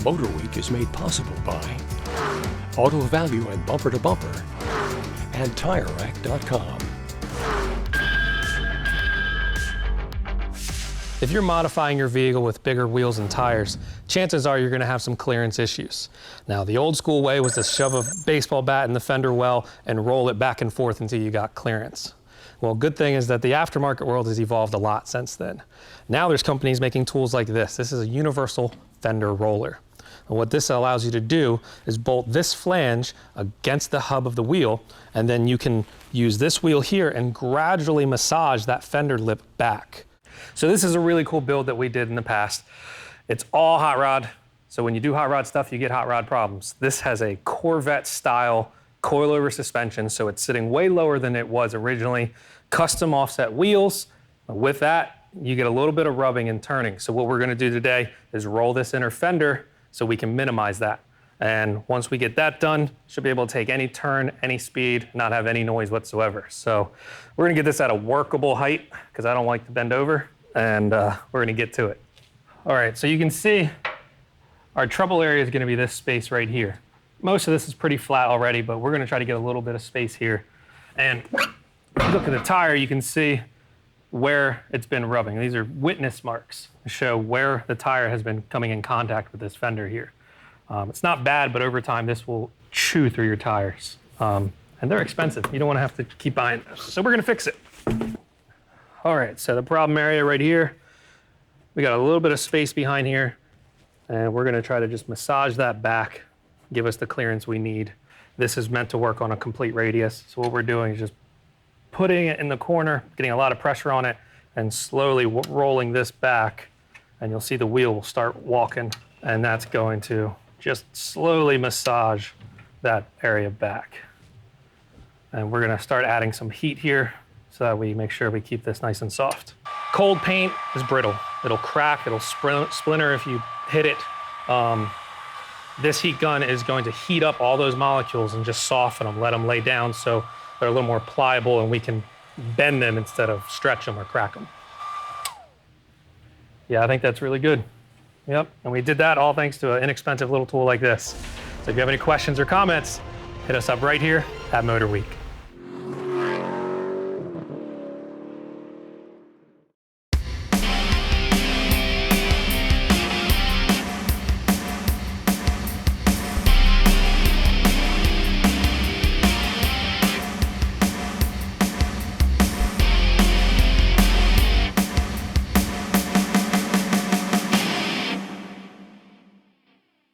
MotorWeek is made possible by Auto Value and Bumper to Bumper and TireRack.com. If you're modifying your vehicle with bigger wheels and tires, chances are you're going to have some clearance issues. Now, the old school way was to shove a baseball bat in the fender well and roll it back and forth until you got clearance. Well, good thing is that the aftermarket world has evolved a lot since then. Now there's companies making tools like this. This is a universal fender roller. And what this allows you to do is bolt this flange against the hub of the wheel, and then you can use this wheel here and gradually massage that fender lip back. So this is a really cool build that we did in the past. It's all hot rod. So when you do hot rod stuff, you get hot rod problems. This has a Corvette style coilover suspension, so it's sitting way lower than it was originally. Custom offset wheels. With that, you get a little bit of rubbing and turning. So what we're gonna do today is roll this inner fender so we can minimize that. And once we get that done, should be able to take any turn, any speed, not have any noise whatsoever. So we're gonna get this at a workable height because I don't like to bend over, and we're gonna get to it. All right, so you can see our trouble area is gonna be this space right here. Most of this is pretty flat already, but we're gonna try to get a little bit of space here. And if you look at the tire, you can see where it's been rubbing. These are witness marks to show where the tire has been coming in contact with this fender here. It's not bad, but over time, this will chew through your tires. And they're expensive. You don't want to have to keep buying those. So we're going to fix it. All right, so the problem area right here, we got a little bit of space behind here, and we're going to try to just massage that back, give us the clearance we need. This is meant to work on a complete radius. So what we're doing is just putting it in the corner, getting a lot of pressure on it, and slowly rolling this back, and you'll see the wheel will start walking, and that's going to just slowly massage that area back. And we're gonna start adding some heat here so that we make sure we keep this nice and soft. Cold paint is brittle. It'll crack, it'll splinter if you hit it. This heat gun is going to heat up all those molecules and just soften them, let them lay down so they're a little more pliable and we can bend them instead of stretch them or crack them. Yeah, I think that's really good. Yep, and we did that all thanks to an inexpensive little tool like this. So if you have any questions or comments, hit us up right here at MotorWeek.